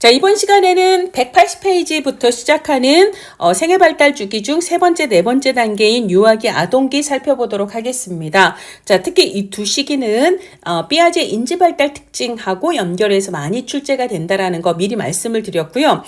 자, 이번 시간에는 180페이지부터 시작하는 생애 발달 주기 중 세 번째, 네 번째 단계인 유아기, 아동기 살펴보도록 하겠습니다. 자, 특히 이 두 시기는 삐아제 인지 발달 특징하고 연결해서 많이 출제가 된다라는 거 미리 말씀을 드렸고요.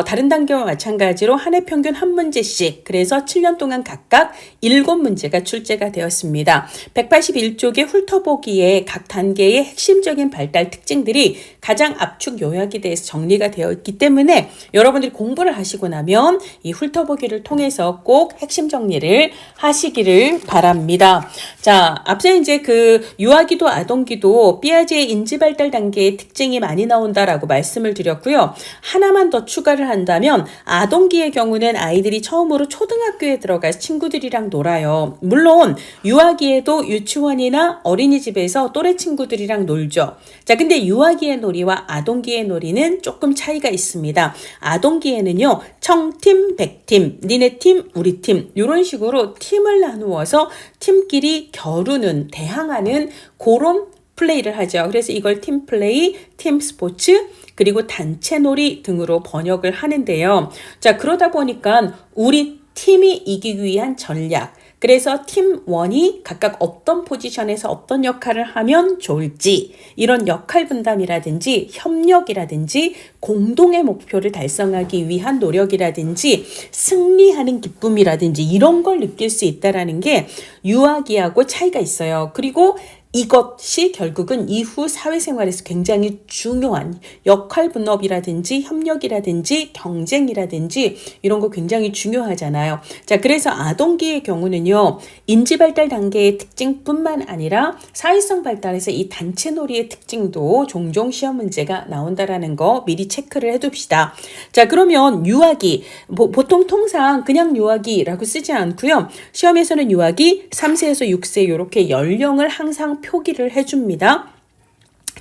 다른 단계와 마찬가지로 한 해 평균 한 문제씩, 그래서 7년 동안 각각 7문제가 출제가 되었습니다. 181쪽의 훑어보기에 각 단계의 핵심적인 발달 특징들이 가장 압축 요약에 대해서 정리가 되어 있기 때문에 여러분들이 공부를 하시고 나면 이 훑어보기를 통해서 꼭 핵심 정리를 하시기를 바랍니다. 자, 앞서 이제 그 유아기도 아동기도 삐아제의 인지발달 단계의 특징이 많이 나온다라고 말씀을 드렸고요. 하나만 더 추가를 한다면 아동기의 경우는 아이들이 처음으로 초등학교에 들어가서 친구들이랑 놀아요. 물론 유아기에도 유치원이나 어린이집에서 또래 친구들이랑 놀죠. 자, 근데 유아기의 놀이와 아동기의 놀이는 조금 차이가 있습니다. 아동기에는요, 청팀, 백팀, 니네 팀, 우리 팀 이런 식으로 팀을 나누어서 팀끼리 겨루는, 대항하는 그런 플레이를 하죠. 그래서 이걸 팀 플레이, 팀 스포츠, 그리고 단체 놀이 등으로 번역을 하는데요. 자, 그러다 보니까 우리 팀이 이기기 위한 전략, 그래서 팀 1이 각각 어떤 포지션에서 어떤 역할을 하면 좋을지, 이런 역할 분담이라든지 협력이라든지 공동의 목표를 달성하기 위한 노력이라든지 승리하는 기쁨이라든지 이런 걸 느낄 수 있다는 게 유아기하고 차이가 있어요. 그리고 이것이 결국은 이후 사회생활에서 굉장히 중요한 역할 분업이라든지 협력이라든지 경쟁이라든지 이런 거 굉장히 중요하잖아요. 자, 그래서 아동기의 경우는요, 인지발달 단계의 특징뿐만 아니라 사회성 발달에서 이 단체놀이의 특징도 종종 시험 문제가 나온다라는 거 미리 체크를 해둡시다. 자, 그러면 유아기, 보통 통상 그냥 유아기라고 쓰지 않고요. 시험에서는 유아기 3세에서 6세 이렇게 연령을 항상 표기를 해줍니다.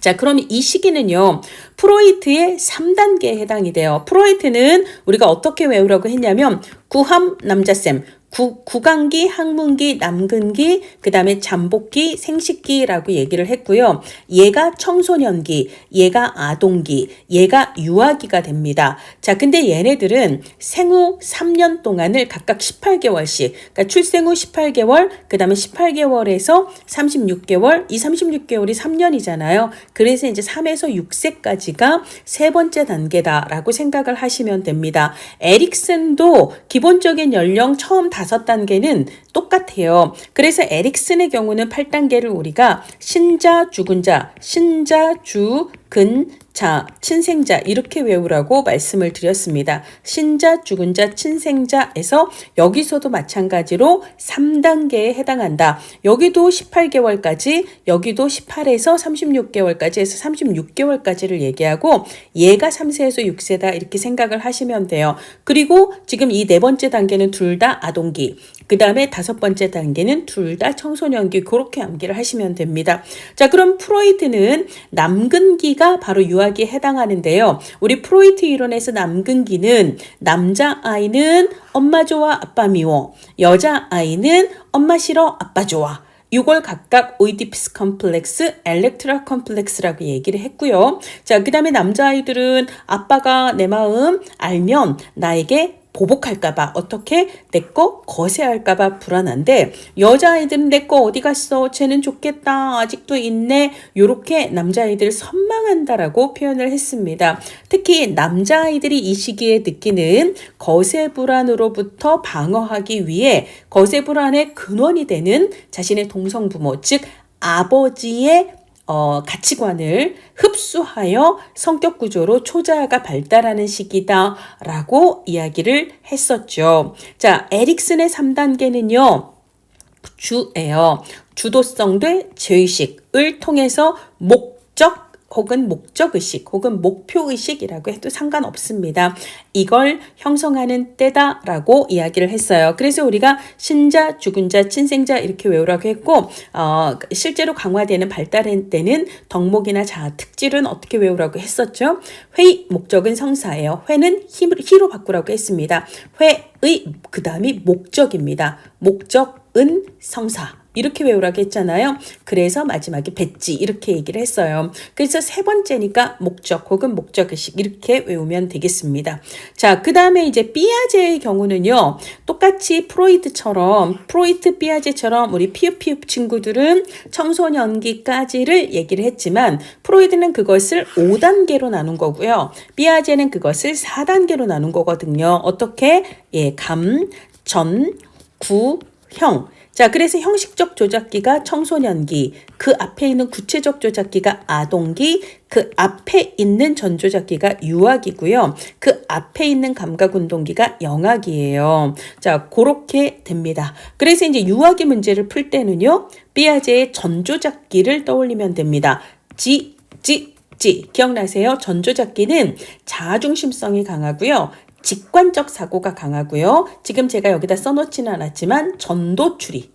자, 그럼 이 시기는요, 프로이트의 3단계에 해당이 돼요. 프로이트는 우리가 어떻게 외우라고 했냐면, 구함 남자쌤, 구강기, 항문기, 남근기, 그 다음에 잠복기, 생식기라고 얘기를 했고요. 얘가 청소년기, 얘가 아동기, 얘가 유아기가 됩니다. 자, 근데 얘네들은 생후 3년 동안을 각각 18개월씩, 그러니까 출생 후 18개월, 그 다음에 18개월에서 36개월, 이 36개월이 3년이잖아요. 그래서 이제 3에서 6세까지가 세 번째 단계다라고 생각을 하시면 됩니다. 에릭슨도 기본적인 연령 처음 5단계는 똑같아요. 그래서 에릭슨의 경우는 8단계를 우리가 신자, 죽은 자, 신자, 주, 근, 자, 친생자 이렇게 외우라고 말씀을 드렸습니다. 신자, 죽은 자, 친생자에서 여기서도 마찬가지로 3단계에 해당한다. 여기도 18개월까지, 여기도 18에서 36개월까지 해서 36개월까지를 얘기하고 얘가 3세에서 6세다 이렇게 생각을 하시면 돼요. 그리고 지금 이 네 번째 단계는 둘 다 아동기, 그 다음에 5번째 단계는 둘 다 청소년기, 그렇게 암기를 하시면 됩니다. 자, 그럼 프로이트는 남근기가 바로 유아기에 해당하는데요. 우리 프로이트 이론에서 남근기는 남자아이는 엄마 좋아 아빠 미워, 여자아이는 엄마 싫어 아빠 좋아, 이걸 각각 오이디푸스 컴플렉스, 엘렉트라 컴플렉스라고 얘기를 했고요. 자, 그 다음에 남자아이들은 아빠가 내 마음 알면 나에게 보복할까봐, 어떻게 내 거 거세할까봐 불안한데, 여자아이들은 내 거 어디 갔어? 쟤는 좋겠다. 아직도 있네. 요렇게 남자아이들을 선망한다라고 표현을 했습니다. 특히 남자아이들이 이 시기에 느끼는 거세 불안으로부터 방어하기 위해 거세 불안의 근원이 되는 자신의 동성부모, 즉 아버지의 가치관을 흡수하여 성격 구조로 초자아가 발달하는 시기다라고 이야기를 했었죠. 자, 에릭슨의 3단계는요, 주예요. 주도성 대 죄의식을 통해서 목적 혹은 목적의식 혹은 목표의식이라고 해도 상관없습니다. 이걸 형성하는 때다라고 이야기를 했어요. 그래서 우리가 신자, 죽은 자, 친생자 이렇게 외우라고 했고, 실제로 강화되는 발달의 때는 덕목이나 자아 특질은 어떻게 외우라고 했었죠? 회의, 목적은 성사예요. 회는 희로 바꾸라고 했습니다. 회의, 그 다음이 목적입니다. 목적은 성사. 이렇게 외우라고 했잖아요. 그래서 마지막에 뱉지 이렇게 얘기를 했어요. 그래서 세 번째니까 목적 혹은 목적의식 이렇게 외우면 되겠습니다. 자, 그 다음에 이제 삐아제의 경우는요. 똑같이 프로이트 삐아제처럼 우리 피읍 친구들은 청소년기까지를 얘기를 했지만 프로이드는 그것을 5단계로 나눈 거고요. 삐아제는 그것을 4단계로 나눈 거거든요. 어떻게? 예, 감, 전, 구, 형. 자, 그래서 형식적 조작기가 청소년기, 그 앞에 있는 구체적 조작기가 아동기, 그 앞에 있는 전조작기가 유아기고요. 그 앞에 있는 감각운동기가 영아기예요. 자, 그렇게 됩니다. 그래서 이제 유아기 문제를 풀 때는요. 삐아제의 전조작기를 떠올리면 됩니다. 지, 기억나세요? 전조작기는 자아중심성이 강하고요. 직관적 사고가 강하고요. 지금 제가 여기다 써놓지는 않았지만 전도추리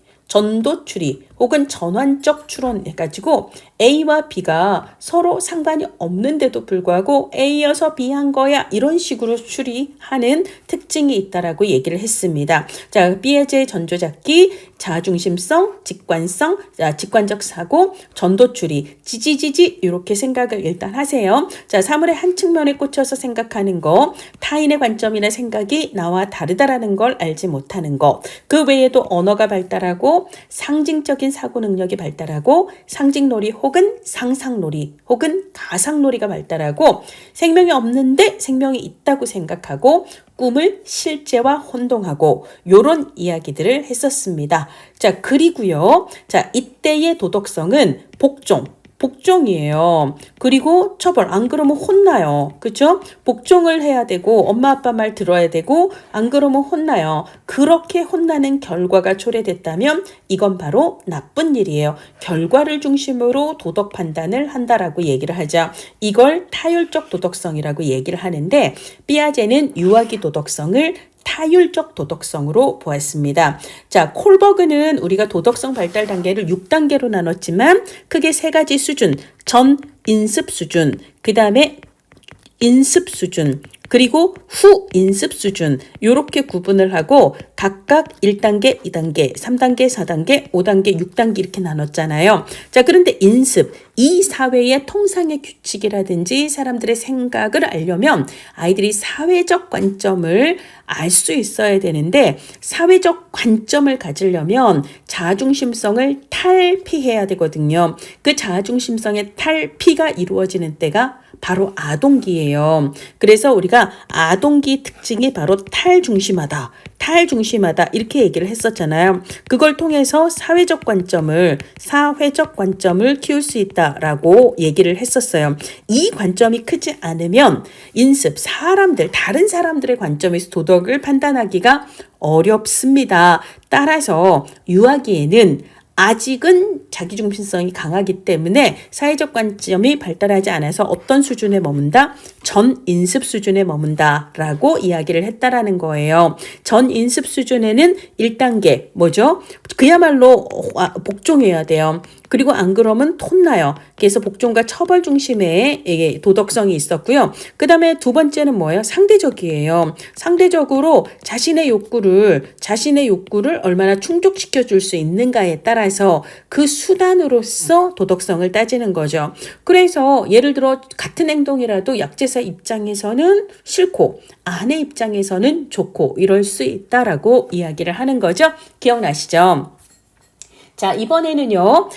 혹은 전환적 추론 해가지고 A와 B가 서로 상관이 없는데도 불구하고 A여서 B 한 거야 이런 식으로 추리하는 특징이 있다라고 얘기를 했습니다. 자, 삐아제의 전조작기, 자아중심성, 직관성, 직관적 사고, 전도추리, 지지지지 이렇게 생각을 일단 하세요. 자, 사물의 한 측면에 꽂혀서 생각하는 거, 타인의 관점이나 생각이 나와 다르다라는 걸 알지 못하는 거, 그 외에도 언어가 발달하고 상징적인 사고 능력이 발달하고 상징놀이 혹은 상상놀이 혹은 가상놀이가 발달하고 생명이 없는데 생명이 있다고 생각하고 꿈을 실제와 혼동하고 요런 이야기들을 했었습니다. 자, 그리고요. 자, 이때의 도덕성은 복종이에요. 그리고 처벌. 안 그러면 혼나요. 그렇죠? 복종을 해야 되고 엄마 아빠 말 들어야 되고 안 그러면 혼나요. 그렇게 혼나는 결과가 초래됐다면 이건 바로 나쁜 일이에요. 결과를 중심으로 도덕 판단을 한다라고 얘기를 하죠. 이걸 타율적 도덕성이라고 얘기를 하는데 삐아제는 유아기 도덕성을 타율적 도덕성으로 보았습니다. 자, 콜버그는 우리가 도덕성 발달 단계를 6단계로 나눴지만 크게 세 가지 수준, 전 인습 수준, 그 다음에 인습 수준, 그리고 후 인습 수준 이렇게 구분을 하고 각각 1단계, 2단계, 3단계, 4단계, 5단계, 6단계 이렇게 나눴잖아요. 자, 그런데 인습, 이 사회의 통상의 규칙이라든지 사람들의 생각을 알려면 아이들이 사회적 관점을 알 수 있어야 되는데 사회적 관점을 가지려면 자아중심성을 탈피해야 되거든요. 그 자아중심성의 탈피가 이루어지는 때가 바로 아동기예요. 그래서 우리가 아동기 특징이 바로 탈중심하다 이렇게 얘기를 했었잖아요. 그걸 통해서 사회적 관점을 키울 수 있다라고 얘기를 했었어요. 이 관점이 크지 않으면 인습, 다른 사람들의 관점에서 도덕을 판단하기가 어렵습니다. 따라서 유아기에는 아직은 자기중심성이 강하기 때문에 사회적 관점이 발달하지 않아서 어떤 수준에 머문다? 전인습 수준에 머문다라고 이야기를 했다라는 거예요. 전인습 수준에는 1단계 뭐죠? 그야말로 복종해야 돼요. 그리고 안 그러면 혼나요. 그래서 복종과 처벌 중심의 도덕성이 있었고요. 그 다음에 두 번째는 뭐예요? 상대적이에요. 상대적으로 자신의 욕구를 얼마나 충족시켜 줄 수 있는가에 따라서 그 수단으로서 도덕성을 따지는 거죠. 그래서 예를 들어 같은 행동이라도 약제사 입장에서는 싫고 아내 입장에서는 좋고 이럴 수 있다라고 이야기를 하는 거죠. 기억나시죠? 자, 이번에는요,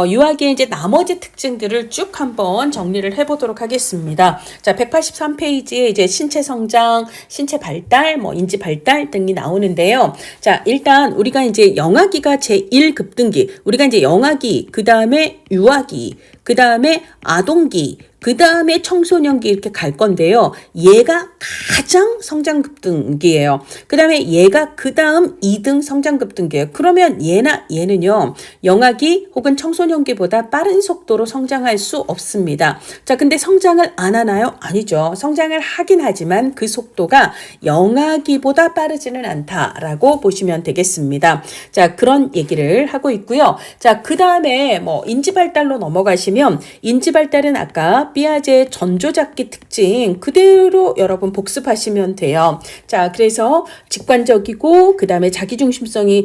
유아기의 이제 나머지 특징들을 쭉 한번 정리를 해보도록 하겠습니다. 자, 183페이지에 이제 신체 성장, 신체 발달, 인지 발달 등이 나오는데요. 자, 일단 우리가 이제 영아기가 제1급등기, 우리가 이제 영아기, 그 다음에 유아기, 그 다음에 아동기, 그 다음에 청소년기 이렇게 갈 건데요. 얘가 가장 성장급등기예요. 그 다음에 얘가 그 다음 2등 성장급등기예요. 그러면 얘는요. 영아기 혹은 청소년기보다 빠른 속도로 성장할 수 없습니다. 자, 근데 성장을 안 하나요? 아니죠. 성장을 하긴 하지만 그 속도가 영아기보다 빠르지는 않다라고 보시면 되겠습니다. 자, 그런 얘기를 하고 있고요. 자, 그 다음에 인지 발달로 넘어가시면 보시면 인지 발달은 아까 삐아제의 전조잡기 특징 그대로 여러분 복습하시면 돼요. 자, 그래서 직관적이고 그다음에 자기중심성이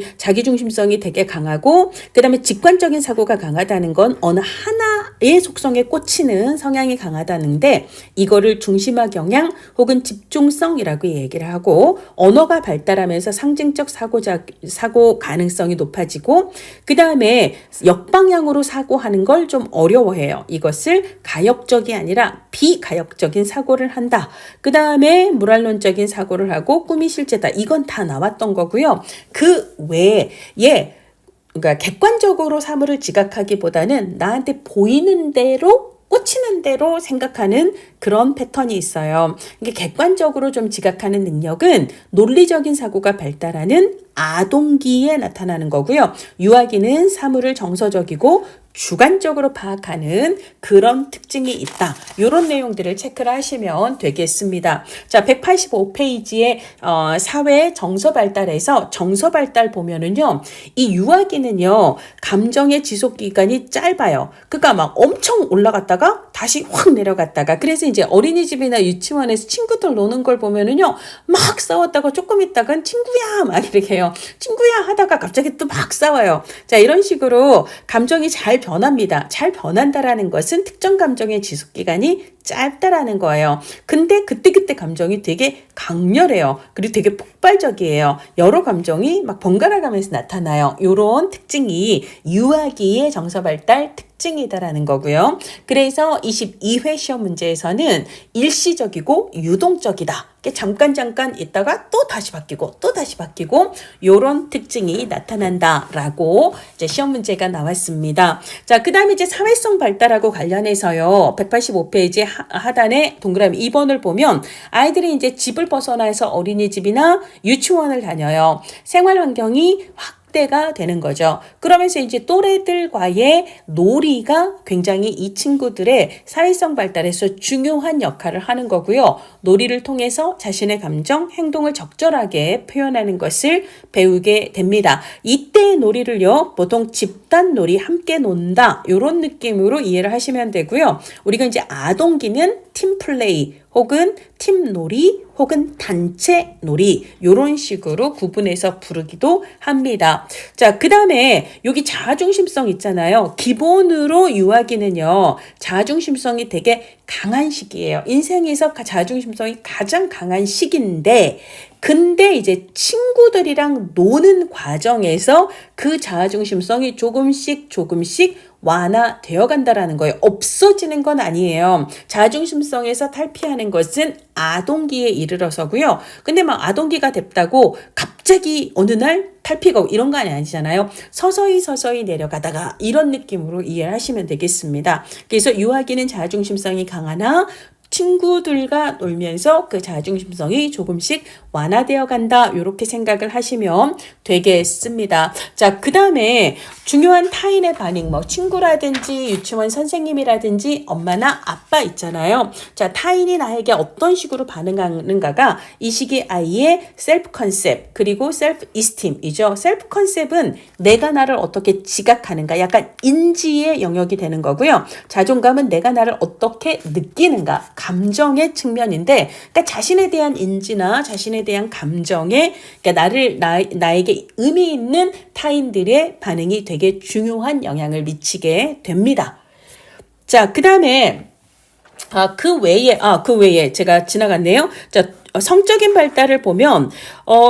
되게 강하고 그다음에 직관적인 사고가 강하다는 건 어느 하나의 속성에 꽂히는 성향이 강하다는데 이거를 중심화 경향 혹은 집중성이라고 얘기를 하고 언어가 발달하면서 상징적 사고 가능성이 높아지고 그다음에 역방향으로 사고하는 걸 좀 어려워해요. 이것을 가역적이 아니라 비가역적인 사고를 한다. 그다음에 모랄론적인 사고를 하고 꿈이 실제다. 이건 다 나왔던 거고요. 그 외에 그러니까 객관적으로 사물을 지각하기보다는 나한테 보이는 대로 꽂히는 대로 생각하는 그런 패턴이 있어요. 이게 객관적으로 좀 지각하는 능력은 논리적인 사고가 발달하는 아동기에 나타나는 거고요. 유아기는 사물을 정서적이고 주관적으로 파악하는 그런 특징이 있다. 이런 내용들을 체크를 하시면 되겠습니다. 자, 185페이지에 사회 정서 발달에서 정서 발달 보면은요. 이 유아기는요. 감정의 지속 기간이 짧아요. 그러니까 막 엄청 올라갔다가 다시 확 내려갔다가 그래서 이제 어린이집이나 유치원에서 친구들 노는 걸 보면은요. 막 싸웠다가 조금 있다간 친구야 막 이렇게 해요. 친구야 하다가 갑자기 또 막 싸워요. 자, 이런 식으로 감정이 잘 변합니다. 잘 변한다라는 것은 특정 감정의 지속기간이 짧다라는 거예요. 근데 그때그때 감정이 되게 강렬해요. 그리고 되게 폭발적이에요. 여러 감정이 막 번갈아 가면서 나타나요. 이런 특징이 유아기의 정서 발달 특징이다라는 거고요. 그래서 22회 시험 문제에서는 일시적이고 유동적이다. 잠깐 있다가 또 다시 바뀌고 이런 특징이 나타난다라고 이제 시험 문제가 나왔습니다. 자, 그다음에 이제 사회성 발달하고 관련해서요. 185페이지 하단에 동그라미 2번을 보면 아이들이 이제 집을 벗어나서 어린이집이나 유치원을 다녀요. 생활 환경이 확대가 되는 거죠. 그러면서 이제 또래들과의 놀이가 굉장히 이 친구들의 사회성 발달에서 중요한 역할을 하는 거고요. 놀이를 통해서 자신의 감정, 행동을 적절하게 표현하는 것을 배우게 됩니다. 이때의 놀이를요, 보통 집단 놀이, 함께 논다 이런 느낌으로 이해를 하시면 되고요. 우리가 이제 아동기는 팀플레이 혹은 팀놀이 혹은 단체 놀이 이런 식으로 구분해서 부르기도 합니다. 자, 그 다음에 여기 자아중심성 있잖아요. 기본으로 유아기는요. 자아중심성이 되게 강한 시기예요. 인생에서 자아중심성이 가장 강한 시기인데 근데 이제 친구들이랑 노는 과정에서 그 자아중심성이 조금씩 완화되어 간다라는 거예요. 없어지는 건 아니에요. 자아중심성에서 탈피하는 것은 아동기에 이르러서고요. 근데 막 아동기가 됐다고 갑자기 어느 날 탈피가 이런 거 아니잖아요. 서서히 내려가다가 이런 느낌으로 이해를 하시면 되겠습니다. 그래서 유아기는 자아중심성이 강하나 친구들과 놀면서 그 자아중심성이 조금씩 완화되어 간다. 이렇게 생각을 하시면 되겠습니다. 자, 그 다음에 중요한 타인의 반응, 뭐 친구라든지 유치원 선생님이라든지 엄마나 아빠 있잖아요. 자, 타인이 나에게 어떤 식으로 반응하는가가 이 시기 아이의 셀프 컨셉 그리고 셀프 이스팀이죠. 셀프 컨셉은 내가 나를 어떻게 지각하는가, 약간 인지의 영역이 되는 거고요. 자존감은 내가 나를 어떻게 느끼는가, 감정의 측면인데, 그러니까 자신에 대한 인지나 자신에 대한 감정에, 그러니까 나에게 의미 있는 타인들의 반응이 되게 중요한 영향을 미치게 됩니다. 자, 그 다음에 그 외에 제가 지나갔네요. 자, 성적인 발달을 보면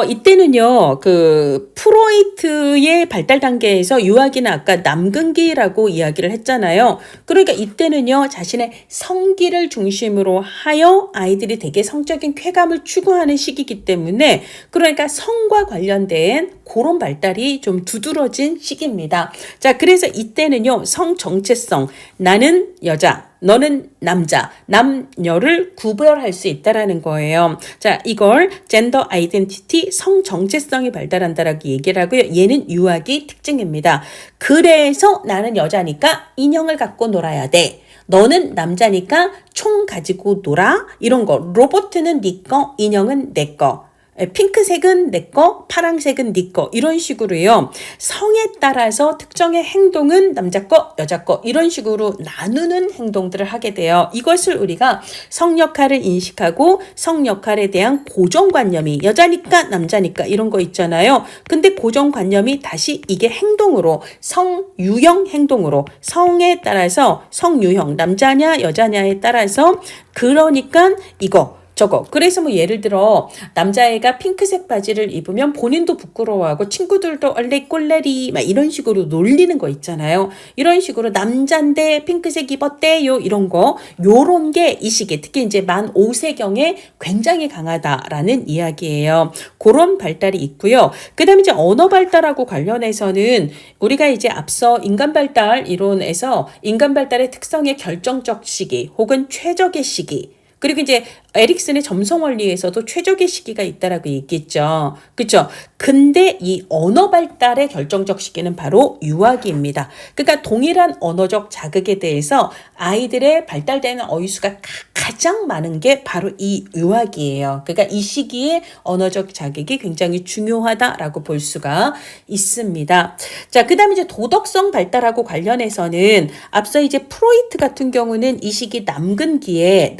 이때는요 그 프로이트의 발달 단계에서 유아기는 아까 남근기라고 이야기를 했잖아요. 그러니까 이때는요 자신의 성기를 중심으로 하여 아이들이 되게 성적인 쾌감을 추구하는 시기이기 때문에 그러니까 성과 관련된 그런 발달이 좀 두드러진 시기입니다. 자, 그래서 이때는요 성 정체성, 나는 여자 너는 남자, 남녀를 구별할 수 있다라는 거예요. 자, 이걸 젠더 아이덴티티, 성 정체성이 발달한다라고 얘기를 하고요. 얘는 유아기 특징입니다. 그래서 나는 여자니까 인형을 갖고 놀아야 돼. 너는 남자니까 총 가지고 놀아. 이런 거. 로봇은 네 거, 인형은 내 거. 핑크색은 내 거, 파란색은 네 거, 이런 식으로요. 성에 따라서 특정의 행동은 남자 거, 여자 거, 이런 식으로 나누는 행동들을 하게 돼요. 이것을 우리가 성 역할을 인식하고 성 역할에 대한 고정관념이 여자니까 남자니까 이런 거 있잖아요. 근데 고정관념이 다시 이게 행동으로 성유형 행동으로 성에 따라서 성유형 남자냐 여자냐에 따라서 그러니까 이거 저거. 그래서 뭐 예를 들어 남자애가 핑크색 바지를 입으면 본인도 부끄러워하고 친구들도 얼레 꼴레리 막 이런 식으로 놀리는 거 있잖아요. 이런 식으로 남잔데 핑크색 입었대요 이런 거. 요런 게 이 시기 특히 이제 만 5세경에 굉장히 강하다라는 이야기예요. 그런 발달이 있고요. 그 다음에 이제 언어 발달하고 관련해서는 우리가 이제 앞서 인간 발달 이론에서 인간 발달의 특성의 결정적 시기 혹은 최적의 시기 그리고 이제 에릭슨의 점성 원리에서도 최적의 시기가 있다라고 얘기했죠. 그렇죠? 근데 이 언어 발달의 결정적 시기는 바로 유아기입니다. 그러니까 동일한 언어적 자극에 대해서 아이들의 발달되는 어휘수가 가장 많은 게 바로 이 유아기예요. 그러니까 이 시기에 언어적 자극이 굉장히 중요하다라고 볼 수가 있습니다. 자, 그다음에 이제 도덕성 발달하고 관련해서는 앞서 이제 프로이트 같은 경우는 이 시기 남근기에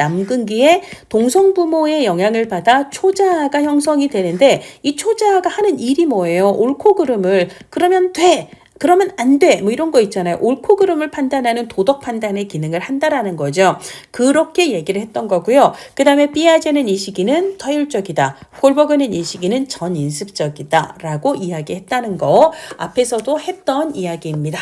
동성부모의 영향을 받아 초자아가 형성이 되는데 이 초자아가 하는 일이 뭐예요? 옳고 그름을 그러면 돼. 그러면 안 돼. 뭐 이런 거 있잖아요. 옳고 그름을 판단하는 도덕 판단의 기능을 한다라는 거죠. 그렇게 얘기를 했던 거고요. 그 다음에 피아제는 이 시기는 터율적이다. 홀버그는 이 시기는 전인습적이다. 라고 이야기했다는 거 앞에서도 했던 이야기입니다.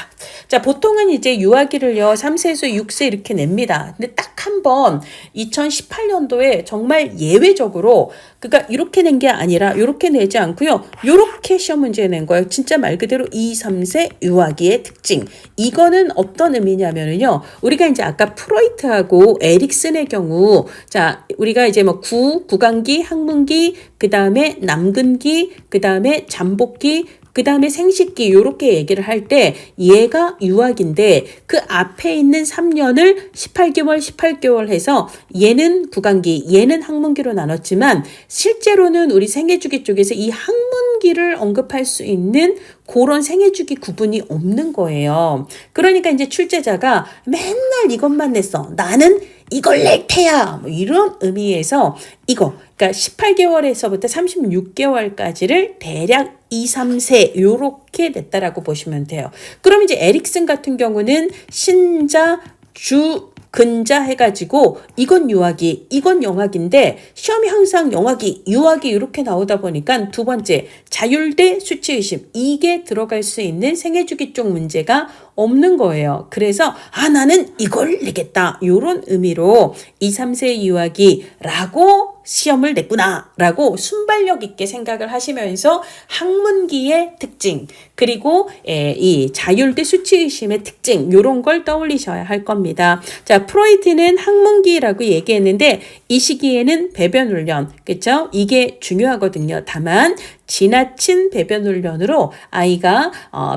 자, 보통은 이제 유아기를요. 3세에서 6세 이렇게 냅니다. 근데 딱 한 번 2018년도에 정말 예외적으로 그러니까 이렇게 낸 게 아니라 이렇게 내지 않고요. 이렇게 시험 문제 낸 거예요. 진짜 말 그대로 2, 3세 유아기의 특징. 이거는 어떤 의미냐면요. 우리가 이제 아까 프로이트하고 에릭슨의 경우 자, 우리가 이제 뭐 구강기, 학문기, 그다음에 남근기, 그다음에 잠복기 그 다음에 생식기 요렇게 얘기를 할 때 얘가 유아기인데 그 앞에 있는 3년을 18개월 해서 얘는 구강기, 얘는 학문기로 나눴지만 실제로는 우리 생애주기 쪽에서 이 학문기를 언급할 수 있는 그런 생애주기 구분이 없는 거예요. 그러니까 이제 출제자가 맨날 이것만 냈어. 나는 이걸 낼 테야. 뭐 이런 의미에서 이거 그러니까 18개월에서부터 36개월까지를 대략 2, 3세 요렇게 냈다라고 보시면 돼요. 그럼 이제 에릭슨 같은 경우는 신자, 주, 근자 해가지고 이건 유아기, 이건 영아기인데 시험이 항상 영아기, 유아기 이렇게 나오다 보니까 두 번째 자율대 수치의심 이게 들어갈 수 있는 생애주기 쪽 문제가 없는 거예요. 그래서 나는 이걸 내겠다 이런 의미로 2, 3세 유아기라고 시험을 냈구나 라고 순발력 있게 생각을 하시면서 학문기의 특징 그리고 이 자율대 수치의심의 특징 이런 걸 떠올리셔야 할 겁니다. 자, 프로이트는 학문기라고 얘기했는데 이 시기에는 배변 훈련 그렇죠? 이게 중요하거든요. 다만 지나친 배변 훈련으로 아이가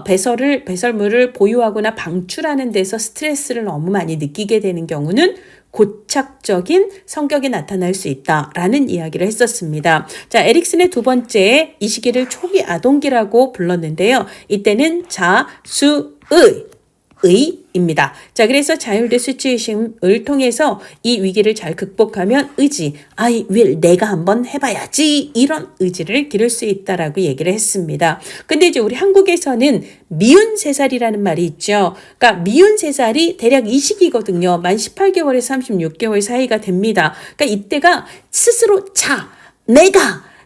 배설물을 보유하거나 방출하는 데서 스트레스를 너무 많이 느끼게 되는 경우는 고착적인 성격이 나타날 수 있다라는 이야기를 했었습니다. 자, 에릭슨의 두 번째 이 시기를 초기 아동기라고 불렀는데요. 이때는 의입니다. 자, 그래서 자율대 수치의심을 통해서 이 위기를 잘 극복하면 의지, I will, 내가 한번 해봐야지 이런 의지를 기를 수 있다라고 얘기를 했습니다. 근데 이제 우리 한국에서는 미운 3살이라는 말이 있죠. 그러니까 미운 3살이 대략 이 시기거든요. 만 18개월에서 36개월 사이가 됩니다. 그러니까 이때가 스스로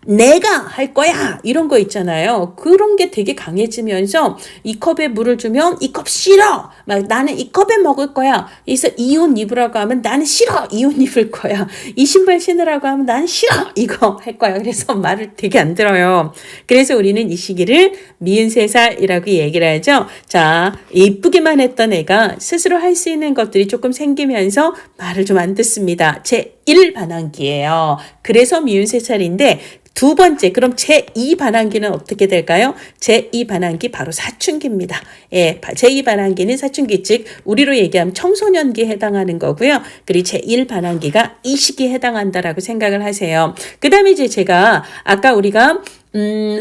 내가 할 거야 이런 거 있잖아요. 그런 게 되게 강해지면서 이 컵에 물을 주면 이 컵 싫어 막 나는 이 컵에 먹을 거야. 그래서 이 옷 입으라고 하면 나는 싫어 이 옷 입을 거야. 이 신발 신으라고 하면 나는 싫어 이거 할 거야. 그래서 말을 되게 안 들어요. 그래서 우리는 이 시기를 미운 3살이라고 얘기를 하죠. 자, 이쁘기만 했던 애가 스스로 할 수 있는 것들이 조금 생기면서 말을 좀 안 듣습니다. 제 1반항기예요. 그래서 미운 3살인데 두 번째, 그럼 제2 반항기는 어떻게 될까요? 제2 반항기 바로 사춘기입니다. 예, 제2 반항기는 사춘기, 즉 우리로 얘기하면 청소년기에 해당하는 거고요. 그리고 제1 반항기가 이 시기에 해당한다라고 생각을 하세요. 그 다음에 이제 제가 아까 우리가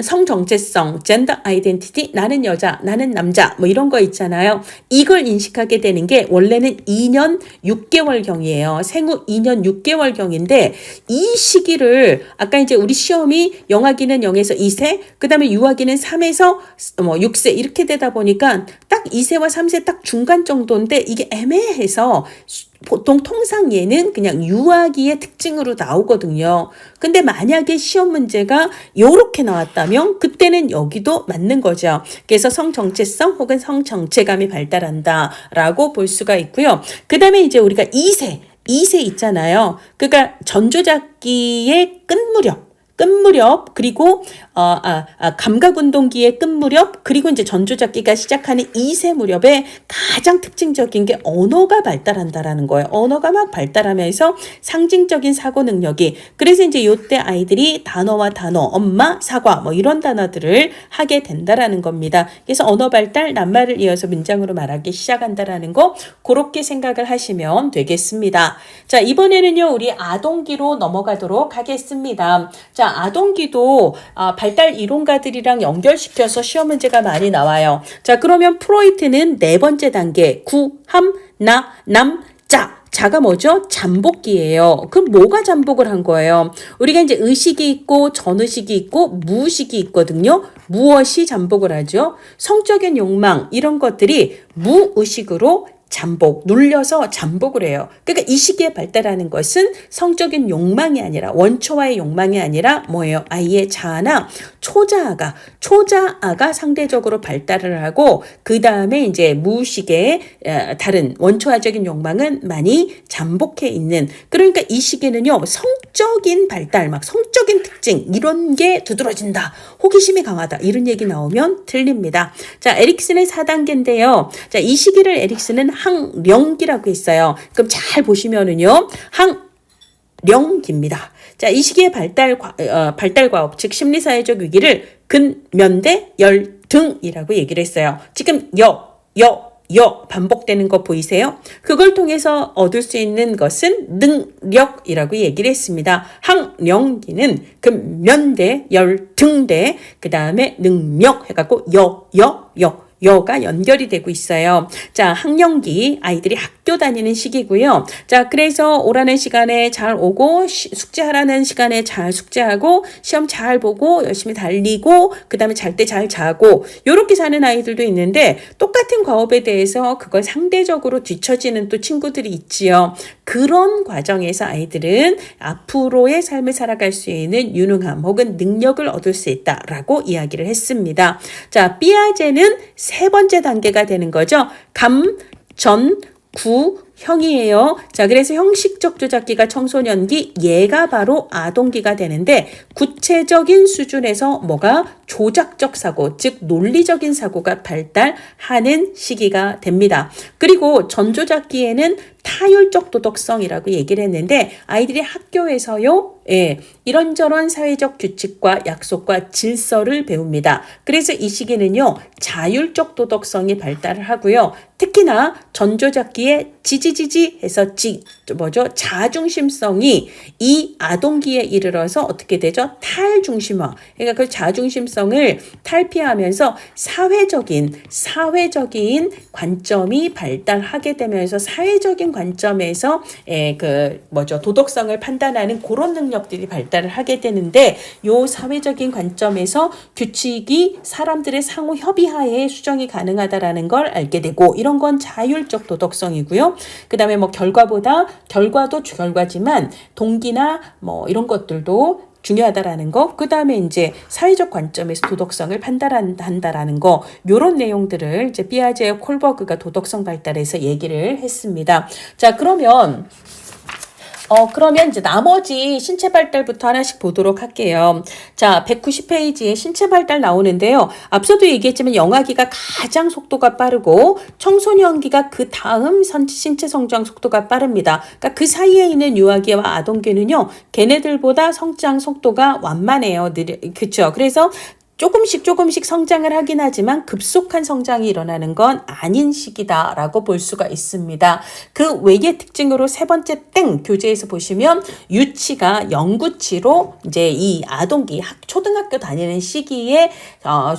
성 정체성, 젠더 아이덴티티, 나는 여자, 나는 남자, 뭐 이런 거 있잖아요. 이걸 인식하게 되는 게 원래는 2년 6개월경이에요. 생후 2년 6개월경인데 이 시기를 아까 이제 우리 시험이 영아기는 0에서 2세, 그 다음에 유아기는 3에서 6세 이렇게 되다 보니까 딱 2세와 3세 딱 중간 정도인데 이게 애매해서 보통 통상 얘는 그냥 유아기의 특징으로 나오거든요. 근데 만약에 시험 문제가 요렇게 나왔다면 그때는 여기도 맞는 거죠. 그래서 성정체성 혹은 성정체감이 발달한다라고 볼 수가 있고요. 그 다음에 이제 우리가 2세 있잖아요. 그러니까 전조작기의 끝무렵 그리고 감각운동기의 끝무렵 그리고 이제 전조작기가 시작하는 2세 무렵에 가장 특징적인 게 언어가 발달한다라는 거예요. 언어가 막 발달하면서 상징적인 사고 능력이, 그래서 이제 요때 아이들이 단어와 단어, 엄마, 사과 뭐 이런 단어들을 하게 된다라는 겁니다. 그래서 언어 발달, 낱말을 이어서 문장으로 말하기 시작한다라는 거 그렇게 생각을 하시면 되겠습니다. 자, 이번에는요 우리 아동기로 넘어가도록 하겠습니다. 자, 아동기도 발달 이론가들이랑 연결시켜서 시험 문제가 많이 나와요. 자, 그러면 프로이트는 네 번째 단계 구, 함, 나, 남, 자. 자가 뭐죠? 잠복기예요. 그럼 뭐가 잠복을 한 거예요? 우리가 이제 의식이 있고 전의식이 있고 무의식이 있거든요. 무엇이 잠복을 하죠? 성적인 욕망 이런 것들이 무의식으로 눌려서 잠복을 해요. 그러니까 이 시기에 발달하는 것은 성적인 욕망이 아니라 원초와의 욕망이 아니라 뭐예요? 아이의 자아나 초자아가 상대적으로 발달을 하고 그 다음에 이제 무의식의 다른 원초화적인 욕망은 많이 잠복해 있는, 그러니까 이 시기는요 성적인 발달, 막 성적인 특징 이런 게 두드러진다, 호기심이 강하다 이런 얘기 나오면 틀립니다. 자, 에릭슨의 4단계인데요. 자, 이 시기를 에릭슨은 항령기라고 했어요. 그럼 잘 보시면은요 항령기입니다. 자, 이 시기의 발달 과업, 즉 심리사회적 위기를 근면대 열등이라고 얘기를 했어요. 지금 반복되는 거 보이세요? 그걸 통해서 얻을 수 있는 것은 능력이라고 얘기를 했습니다. 항령기는 근면대 열등대 그 다음에 능력 해갖고 여가 연결이 되고 있어요. 자, 학령기 아이들이 학교 다니는 시기고요. 자, 그래서 오라는 시간에 잘 오고 숙제하라는 시간에 잘 숙제하고 시험 잘 보고 열심히 달리고 그 다음에 잘 때 잘 자고 이렇게 사는 아이들도 있는데 똑같은 과업에 대해서 그걸 상대적으로 뒤처지는 또 친구들이 있지요. 그런 과정에서 아이들은 앞으로의 삶을 살아갈 수 있는 유능함 혹은 능력을 얻을 수 있다라고 이야기를 했습니다. 자, 삐아제는 세 번째 단계가 되는 거죠. 감, 전, 구, 형이에요. 자, 그래서 형식적 조작기가 청소년기, 얘가 바로 아동기가 되는데 구체적인 수준에서 뭐가 조작적 사고, 즉 논리적인 사고가 발달하는 시기가 됩니다. 그리고 전조작기에는 타율적 도덕성이라고 얘기를 했는데 아이들이 학교에서요, 이런저런 사회적 규칙과 약속과 질서를 배웁니다. 그래서 이 시기는요, 자율적 도덕성이 발달을 하고요. 특히나 전조작기에 지지지지 해서 자중심성이 이 아동기에 이르러서 어떻게 되죠? 탈중심화. 그러니까 그 자중심성을 탈피하면서 사회적인 관점이 발달하게 되면서 사회적인 관점에서 도덕성을 판단하는 그런 능력들이 발달을 하게 되는데 요 사회적인 관점에서 규칙이 사람들의 상호 협의하에 수정이 가능하다라는 걸 알게 되고 이런 건 자율적 도덕성이고요. 그 다음에 결과도 결과지만 동기나 이런 것들도 중요하다라는 거, 그 다음에 이제 사회적 관점에서 도덕성을 판단한다라는 거, 요런 내용들을 이제 피아제와 콜버그가 도덕성 발달에서 얘기를 했습니다. 자, 그러면 그러면 이제 나머지 신체 발달부터 하나씩 보도록 할게요. 자, 190페이지에 신체 발달 나오는데요. 앞서도 얘기했지만 영아기가 가장 속도가 빠르고 청소년기가 그 다음 신체 성장 속도가 빠릅니다. 그러니까 그 사이에 있는 유아기와 아동기는요, 걔네들보다 성장 속도가 완만해요. 그쵸? 그래서 조금씩 성장을 하긴 하지만 급속한 성장이 일어나는 건 아닌 시기다라고 볼 수가 있습니다. 그 외의 특징으로 세 번째 교재에서 보시면 유치가 영구치로 이제 이 아동기 초등학교 다니는 시기에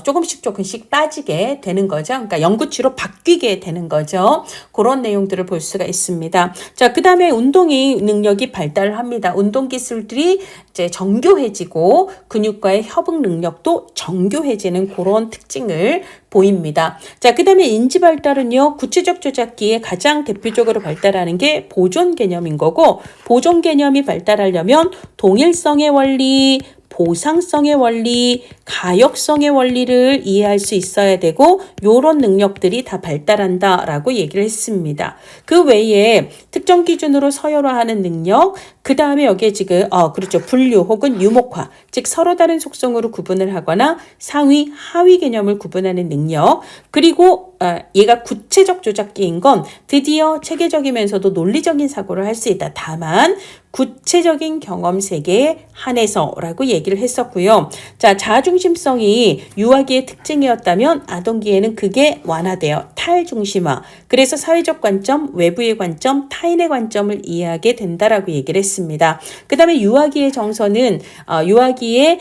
조금씩 빠지게 되는 거죠. 그러니까 영구치로 바뀌게 되는 거죠. 그런 내용들을 볼 수가 있습니다. 자, 그 다음에 운동이 능력이 발달을 합니다. 운동 기술들이 이제 정교해지고 근육과의 협응 능력도 정교해지는 그런 특징을 보입니다. 자, 그 다음에 인지 발달은요, 구체적 조작기에 가장 대표적으로 발달하는 게 보존 개념인 거고, 보존 개념이 발달하려면 동일성의 원리, 보상성의 원리, 가역성의 원리를 이해할 수 있어야 되고 요런 능력들이 다 발달한다라고 얘기를 했습니다. 그 외에 특정 기준으로 서열화하는 능력, 그 다음에 여기에 지금 그렇죠, 분류 혹은 유목화, 즉 서로 다른 속성으로 구분을 하거나 상위, 하위 개념을 구분하는 능력, 그리고 얘가 구체적 조작기인 건 드디어 체계적이면서도 논리적인 사고를 할 수 있다. 다만 구체적인 경험 세계에 한해서라고 얘기를 했었고요. 자, 자아중심성이 유아기의 특징이었다면 아동기에는 그게 완화돼요. 탈중심화. 그래서 사회적 관점, 외부의 관점, 타인의 관점을 이해하게 된다라고 얘기를 했습니다. 그 다음에 유아기의 정서는 유아기의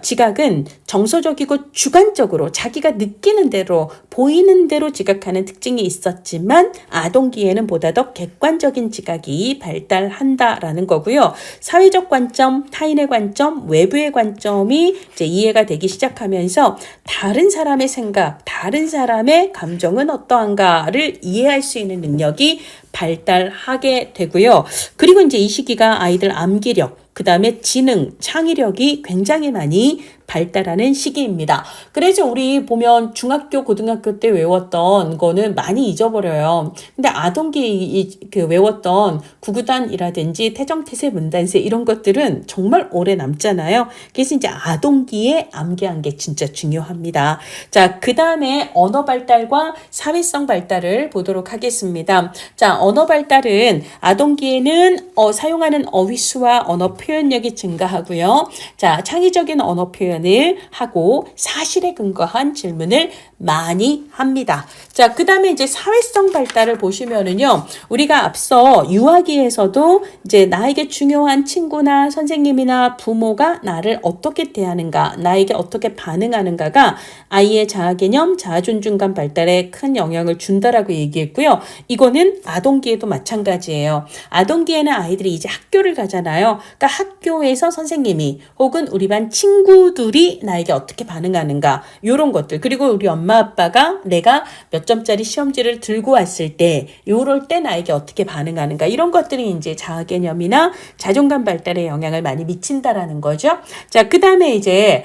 지각은 정서적이고 주관적으로 자기가 느끼는 대로 보이는 대로 지각하는 특징이 있었지만 아동기에는 보다 더 객관적인 지각이 발달한다라는 거고요. 사회적 관점, 타인의 관점, 외부의 관점이 이제 이해가 되기 시작하면서 다른 사람의 생각, 다른 사람의 감정은 어떠한가를 이해할 수 있는 능력이 발달하게 되고요. 그리고 이제 이 시기가 아이들 암기력, 그 다음에 지능, 창의력이 굉장히 많이 발달하는 시기입니다. 그래서 우리 보면 중학교, 고등학교 때 외웠던 거는 많이 잊어버려요. 근데 아동기 외웠던 구구단이라든지 태정태세 문단세 이런 것들은 정말 오래 남잖아요. 그래서 이제 아동기에 암기한 게 진짜 중요합니다. 자, 그 다음에 언어 발달과 사회성 발달을 보도록 하겠습니다. 자, 언어 발달은 아동기에는 사용하는 어휘수와 언어 표현력이 증가하고요. 자, 창의적인 언어 표현을 하고 사실에 근거한 질문을 많이 합니다. 자, 그 다음에 이제 사회성 발달을 보시면은요, 우리가 앞서 유아기에서도 이제 나에게 중요한 친구나 선생님이나 부모가 나를 어떻게 대하는가, 나에게 어떻게 반응하는가가 아이의 자아개념, 자아존중감 발달에 큰 영향을 준다라고 얘기했고요. 이거는 아동기에도 마찬가지예요. 아동기에는 아이들이 이제 학교를 가잖아요. 그러니까 학교에서 선생님이 혹은 우리 반 친구들이 나에게 어떻게 반응하는가, 이런 것들, 그리고 우리 엄마 아빠가 내가 몇 점짜리 시험지를 들고 왔을 때 요럴 때 나에게 어떻게 반응하는가, 이런 것들이 이제 자아개념이나 자존감 발달에 영향을 많이 미친다라는 거죠. 자, 그 다음에 이제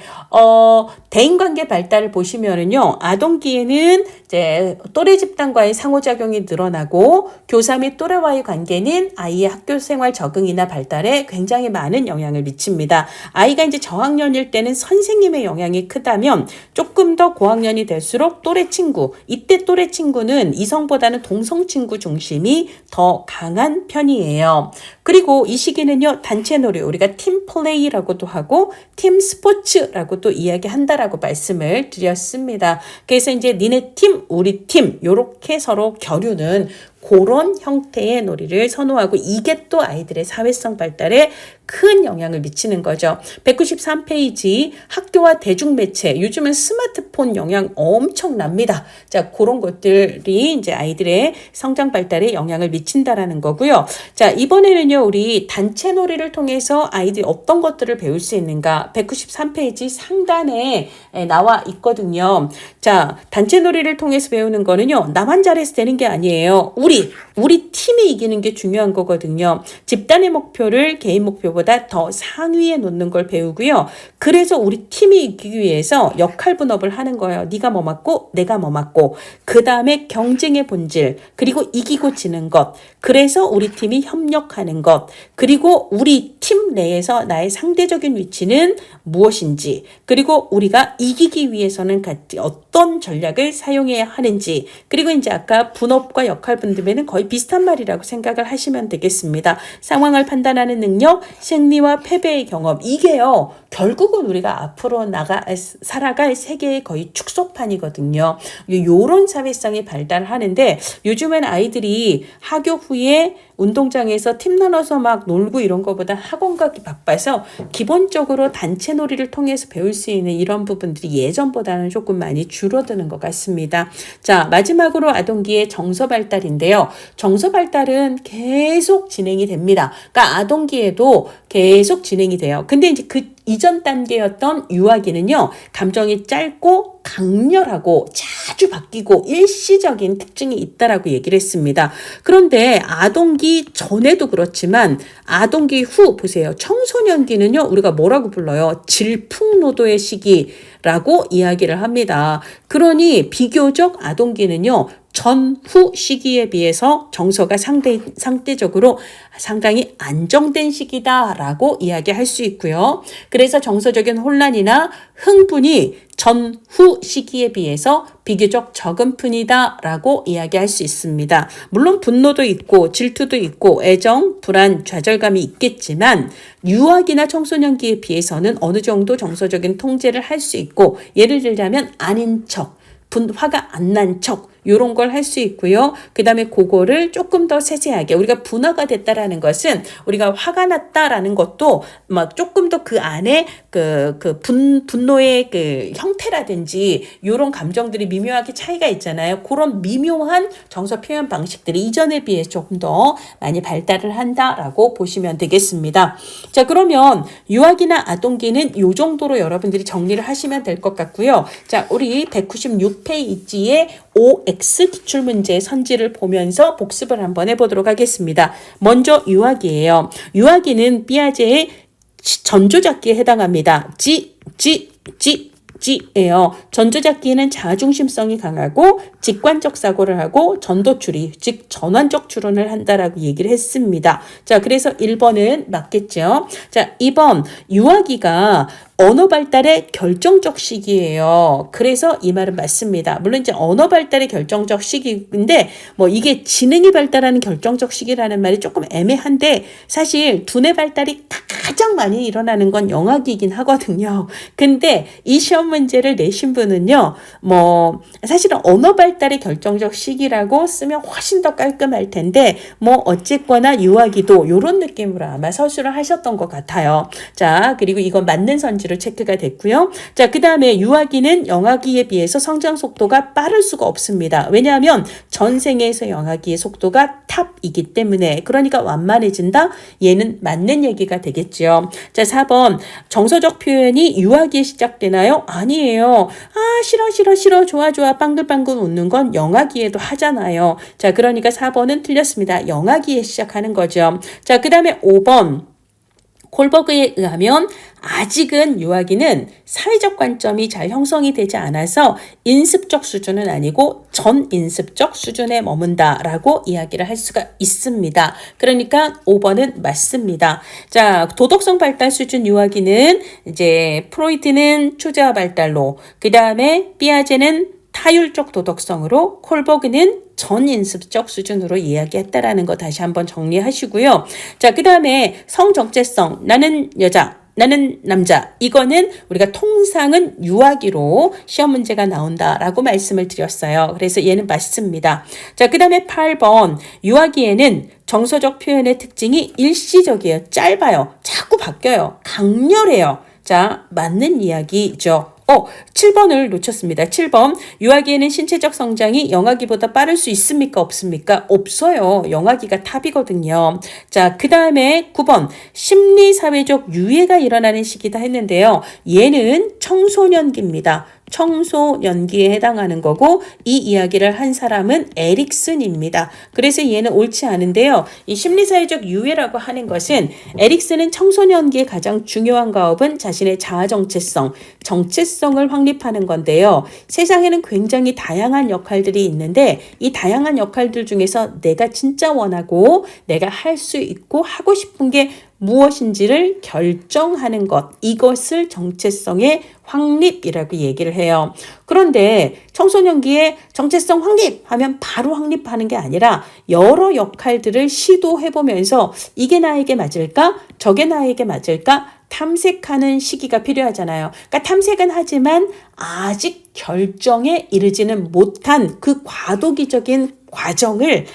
대인관계 발달을 보시면은요, 아동기에는 이제 또래 집단과의 상호작용이 늘어나고 교사 및 또래와의 관계는 아이의 학교 생활 적응이나 발달에 굉장히 많은 영향을 미칩니다. 아이가 이제 저학년일 때는 선생님의 영향이 크다면 조금 더 고학년이 될수록 또래 친구, 이때 또래 친구는 이성보다는 동성 친구 중심이 더 강한 편이에요. 그리고 이 시기는요, 단체 놀이, 우리가 팀 플레이라고도 하고 팀 스포츠라고도 이야기한다라고 말씀을 드렸습니다. 그래서 이제 니네 팀, 우리 팀 요렇게 서로 겨루는 그런 형태의 놀이를 선호하고, 이게 또 아이들의 사회성 발달에 큰 영향을 미치는 거죠. 193페이지 학교와 대중매체, 요즘은 스마트폰 영향 엄청납니다. 자, 그런 것들이 이제 아이들의 성장 발달에 영향을 미친다라는 거고요. 자, 이번에는요, 우리 단체 놀이를 통해서 아이들이 어떤 것들을 배울 수 있는가, 193페이지 상단에 나와 있거든요. 자, 단체 놀이를 통해서 배우는 거는요, 나만 잘해서 되는 게 아니에요. 우리 팀이 이기는 게 중요한 거거든요. 집단의 목표를 개인 목표보다 더 상위에 놓는 걸 배우고요. 그래서 우리 팀이 이기기 위해서 역할 분업을 하는 거예요. 네가 뭐 맞고 내가 뭐 맞고, 그 다음에 경쟁의 본질, 그리고 이기고 지는 것, 그래서 우리 팀이 협력하는 것, 그리고 우리 팀 내에서 나의 상대적인 위치는 무엇인지, 그리고 우리가 이기기 위해서는 어떤 전략을 사용해야 하는지, 그리고 이제 아까 분업과 역할 분담에는 거의 비슷한 말이라고 생각을 하시면 되겠습니다. 상황을 판단하는 능력, 승리와 패배의 경험, 이게요 결국은 우리가 앞으로 살아갈 세계의 거의 축소판이거든요. 이런 사회성이 발달하는데 요즘엔 아이들이 학교 후에 운동장에서 팀 나눠서 막 놀고 이런 거보다 학원 가기 바빠서 기본적으로 단체 놀이를 통해서 배울 수 있는 이런 부분들이 예전보다는 조금 많이 줄어드는 것 같습니다. 자, 마지막으로 아동기의 정서 발달인데요. 정서 발달은 계속 진행이 됩니다. 그러니까 아동기에도 계속 진행이 돼요. 근데 이제 그 이전 단계였던 유아기는요, 감정이 짧고 강렬하고 자주 바뀌고 일시적인 특징이 있다라고 얘기를 했습니다. 그런데 아동기 전에도 그렇지만 아동기 후 보세요. 청소년기는요, 우리가 뭐라고 불러요? 질풍노도의 시기라고 이야기를 합니다. 그러니 비교적 아동기는요, 전후 시기에 비해서 정서가 상대적으로 상당히 안정된 시기다라고 이야기할 수 있고요. 그래서 정서적인 혼란이나 흥분이 전후 시기에 비해서 비교적 적은 편이다라고 이야기할 수 있습니다. 물론 분노도 있고 질투도 있고 애정, 불안, 좌절감이 있겠지만 유아기나 청소년기에 비해서는 어느 정도 정서적인 통제를 할 수 있고, 예를 들자면 아닌 척, 화가 안 난 척, 요런 걸 할 수 있고요. 그 다음에 그거를 조금 더 세세하게, 우리가 분화가 됐다라는 것은 우리가 화가 났다라는 것도 막 조금 더 그 안에 분노의 그 형태라든지 요런 감정들이 미묘하게 차이가 있잖아요. 그런 미묘한 정서 표현 방식들이 이전에 비해 조금 더 많이 발달을 한다라고 보시면 되겠습니다. 자, 그러면 유아기나 아동기는 요 정도로 여러분들이 정리를 하시면 될 것 같고요. 자, 우리 196페이지에 OX 기출문제 선지를 보면서 복습을 한번 해보도록 하겠습니다. 먼저 유아기예요. 유아기는 삐아제의 전조잡기에 해당합니다. 지예요. 전조잡기는 자중심성이 강하고 직관적 사고를 하고 전도추리, 즉 전환적 추론을 한다라고 얘기를 했습니다. 자, 그래서 1번은 맞겠죠. 자, 2번 유아기가 언어 발달의 결정적 시기예요. 그래서 이 말은 맞습니다. 물론 이제 언어 발달의 결정적 시기인데 뭐 이게 지능이 발달하는 결정적 시기라는 말이 조금 애매한데 사실 두뇌 발달이 가장 많이 일어나는 건 영아기이긴 하거든요. 근데 이 시험 문제를 내신 분은요, 뭐 사실은 언어 발달의 결정적 시기라고 쓰면 훨씬 더 깔끔할 텐데 뭐 어쨌거나 유아기도 이런 느낌으로 아마 서술을 하셨던 것 같아요. 자, 그리고 이건 맞는 선지로 체크가 됐고요. 자, 그 다음에 유아기는 영아기에 비해서 성장 속도가 빠를 수가 없습니다. 왜냐하면 전생에서 영아기의 속도가 탑이기 때문에, 그러니까 완만해진다. 얘는 맞는 얘기가 되겠죠. 자, 4번 정서적 표현이 유아기에 시작되나요? 아니에요. 싫어 좋아 빵글빵글 웃는 건 영아기에도 하잖아요. 자, 그러니까 4번은 틀렸습니다. 영아기에 시작하는 거죠. 자, 그 다음에 5번 콜버그에 의하면 아직은 유아기는 사회적 관점이 잘 형성이 되지 않아서 인습적 수준은 아니고 전인습적 수준에 머문다라고 이야기를 할 수가 있습니다. 그러니까 5번은 맞습니다. 자, 도덕성 발달 수준 유아기는 이제 프로이트는 초자아 발달로, 그 다음에 삐아제는 타율적 도덕성으로, 콜버그는 전인습적 수준으로 이야기했다라는 거 다시 한번 정리하시고요. 자, 그 다음에 성정체성, 나는 여자, 나는 남자, 이거는 우리가 통상은 유아기로 시험 문제가 나온다라고 말씀을 드렸어요. 그래서 얘는 맞습니다. 자, 그 다음에 8번 유아기에는 정서적 표현의 특징이 일시적이에요. 짧아요. 자꾸 바뀌어요. 강렬해요. 자, 맞는 이야기죠. 7번을 놓쳤습니다. 7번 유아기에는 신체적 성장이 영아기보다 빠를 수 있습니까? 없습니까? 없어요. 영아기가 탑이거든요. 자, 그 다음에 9번 심리사회적 유해가 일어나는 시기다 했는데요. 얘는 청소년기입니다. 청소년기에 해당하는 거고 이 이야기를 한 사람은 에릭슨입니다. 그래서 얘는 옳지 않은데요. 이 심리사회적 유해라고 하는 것은 에릭슨은 청소년기에 가장 중요한 가업은 자신의 자아 정체성을 확립하는 건데요. 세상에는 굉장히 다양한 역할들이 있는데 이 다양한 역할들 중에서 내가 진짜 원하고 내가 할 수 있고 하고 싶은 게 무엇인지를 결정하는 것, 이것을 정체성의 확립이라고 얘기를 해요. 그런데 청소년기에 정체성 확립하면 바로 확립하는 게 아니라 여러 역할들을 시도해보면서 이게 나에게 맞을까? 저게 나에게 맞을까? 탐색하는 시기가 필요하잖아요. 그러니까 탐색은 하지만 아직 결정에 이르지는 못한 그 과도기적인 과정을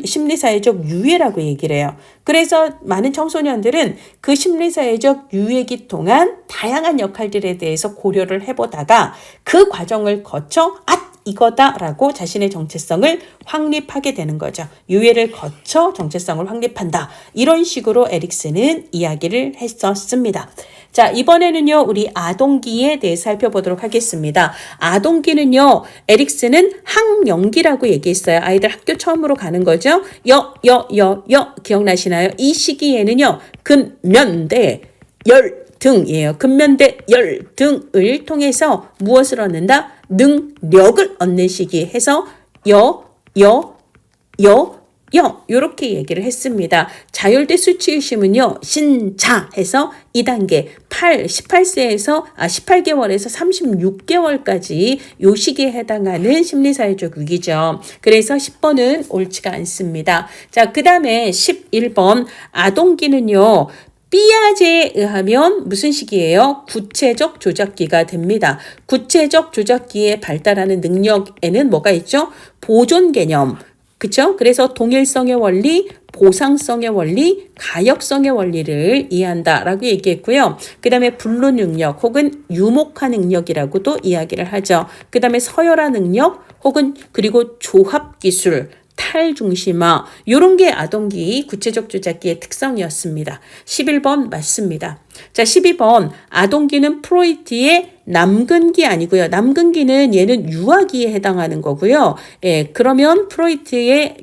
심리사회적 유해라고 얘기를 해요. 그래서 많은 청소년들은 그 심리사회적 유해기 동안 다양한 역할들에 대해서 고려를 해보다가 그 과정을 거쳐 이거다라고 자신의 정체성을 확립하게 되는 거죠. 유해를 거쳐 정체성을 확립한다. 이런 식으로 에릭슨은 이야기를 했었습니다. 자, 이번에는요, 우리 아동기에 대해 살펴보도록 하겠습니다. 아동기는요, 에릭슨은 학령기라고 얘기했어요. 아이들 학교 처음으로 가는 거죠. 기억나시나요? 이 시기에는요, 근면대 열등이에요. 근면대 열등을 통해서 무엇을 얻는다? 능력을 얻는 시기 해서 요렇게 얘기를 했습니다. 자율대 수치의심은요, 신자 해서 2단계 18개월에서 36개월까지 요 시기에 해당하는 심리사회적 위기죠. 그래서 10번은 옳지가 않습니다. 자, 그 다음에 11번 아동기는요, 삐아제에 의하면 무슨 시기예요? 구체적 조작기가 됩니다. 구체적 조작기에 발달하는 능력에는 뭐가 있죠? 보존 개념, 그쵸? 그래서 동일성의 원리, 보상성의 원리, 가역성의 원리를 이해한다라고 얘기했고요. 그 다음에 분류 능력 혹은 유목화 능력이라고도 이야기를 하죠. 그 다음에 서열화 능력 혹은 그리고 조합 기술, 탈중심화 이런 게 아동기 구체적 조작기의 특성이었습니다. 11번 맞습니다. 자, 12번 아동기는 프로이트의 남근기 아니고요. 남근기는 얘는 유아기에 해당하는 거고요. 예, 그러면 프로이트의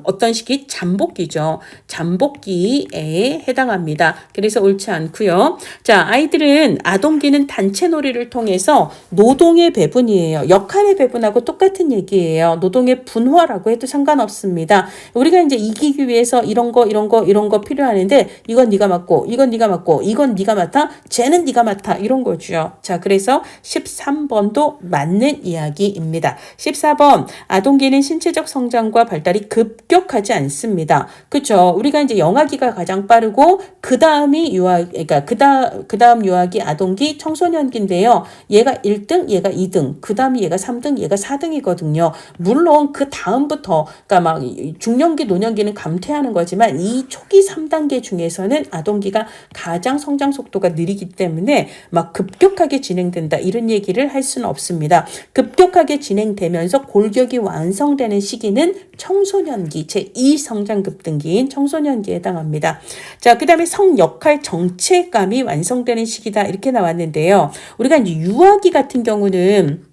어떤 시기? 잠복기죠. 잠복기에 해당합니다. 그래서 옳지 않고요. 자, 아이들은 아동기는 단체 놀이를 통해서 노동의 배분이에요. 역할의 배분하고 똑같은 얘기예요. 노동의 분화라고 해도 상관없습니다. 우리가 이제 이기기 위해서 이런 거 필요하는데 이건 네가 맡고 이건 네가 맡고 이건 네가 맡아 쟤는 네가 맡아 이런 거죠. 자, 그래서 13번도 맞는 이야기입니다. 14번 아동기는 신체적 성장과 발달이 급격하지 않습니다. 그렇죠. 우리가 이제 영아기가 가장 빠르고 그 다음이 그러니까 그 다음 유아기 아동기 청소년기인데요. 얘가 1등, 얘가 2등, 그 다음이 얘가 3등, 얘가 4등이거든요. 물론 그 다음부터 그러니까 막 중년기, 노년기는 감퇴하는 거지만 이 초기 3단계 중에서는 아동기가 가장 성장 속도가 느리기 때문에 막 급격하게 진행된다 이런 얘기를 할 수는 없습니다. 급격하게 진행되면서 골격이 완성되는 시기는 청소년기 제2성장급등기인 청소년기에 해당합니다. 자, 그 다음에 성역할 정체감이 완성되는 시기다 이렇게 나왔는데요. 우리가 이제 유아기 같은 경우는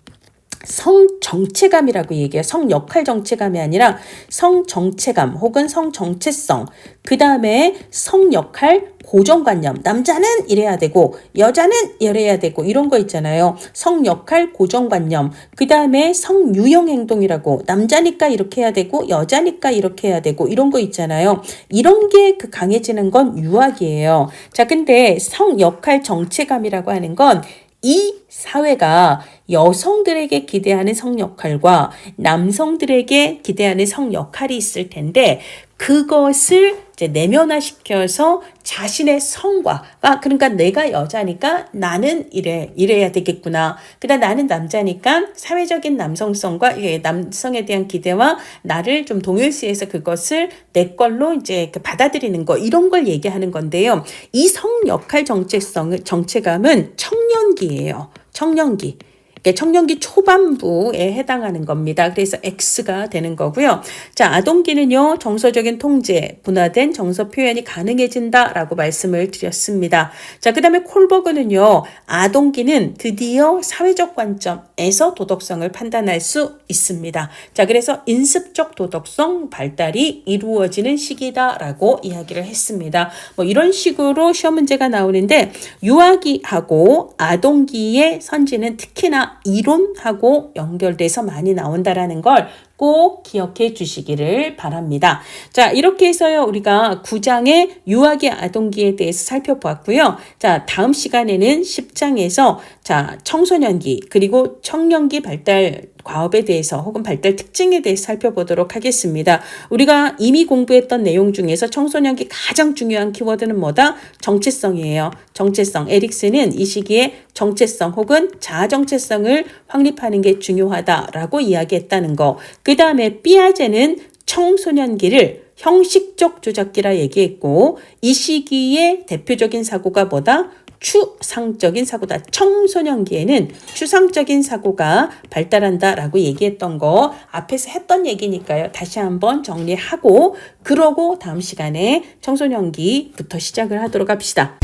성정체감이라고 얘기해요. 성역할 정체감이 아니라 성정체감 혹은 성정체성, 그 다음에 성역할 고정관념, 남자는 이래야 되고 여자는 이래야 되고 이런 거 있잖아요. 성역할 고정관념, 그 다음에 성유형행동이라고 남자니까 이렇게 해야 되고 여자니까 이렇게 해야 되고 이런 거 있잖아요. 이런 게 그 강해지는 건 유아기예요. 자, 근데 성역할 정체감이라고 하는 건 이 사회가 여성들에게 기대하는 성역할과 남성들에게 기대하는 성역할이 있을 텐데 그것을 이제 내면화시켜서 자신의 성과, 그러니까 내가 여자니까 나는 이래야 되겠구나. 그다음 나는 남자니까 사회적인 남성성과 남성에 대한 기대와 나를 좀 동일시해서 그것을 내 걸로 이제 받아들이는 거 이런 걸 얘기하는 건데요. 이 성역할 정체감은 청년기예요. 청년기. 청년기 초반부에 해당하는 겁니다. 그래서 X가 되는 거고요. 자, 아동기는요, 정서적인 통제, 분화된 정서 표현이 가능해진다라고 말씀을 드렸습니다. 자, 그 다음에 콜버그는요, 아동기는 드디어 사회적 관점에서 도덕성을 판단할 수 있습니다. 자, 그래서 인습적 도덕성 발달이 이루어지는 시기다라고 이야기를 했습니다. 뭐 이런 식으로 시험 문제가 나오는데 유아기하고 아동기의 선지는 특히나 이론하고 연결돼서 많이 나온다라는 걸 꼭 기억해 주시기를 바랍니다. 자, 이렇게 해서요, 우리가 9장의 유아기 아동기에 대해서 살펴보았고요. 자, 다음 시간에는 10장에서 자, 청소년기 그리고 청년기 발달 과업에 대해서 혹은 발달 특징에 대해서 살펴보도록 하겠습니다. 우리가 이미 공부했던 내용 중에서 청소년기 가장 중요한 키워드는 뭐다? 정체성이에요. 정체성. 에릭슨은 이 시기에 정체성 혹은 자아 정체성을 확립하는 게 중요하다라고 이야기했다는 거. 그 다음에 삐아제는 청소년기를 형식적 조작기라 얘기했고 이 시기의 대표적인 사고가 뭐다? 추상적인 사고다. 청소년기에는 추상적인 사고가 발달한다라고 얘기했던 거 앞에서 했던 얘기니까요. 다시 한번 정리하고 그러고 다음 시간에 청소년기부터 시작을 하도록 합시다.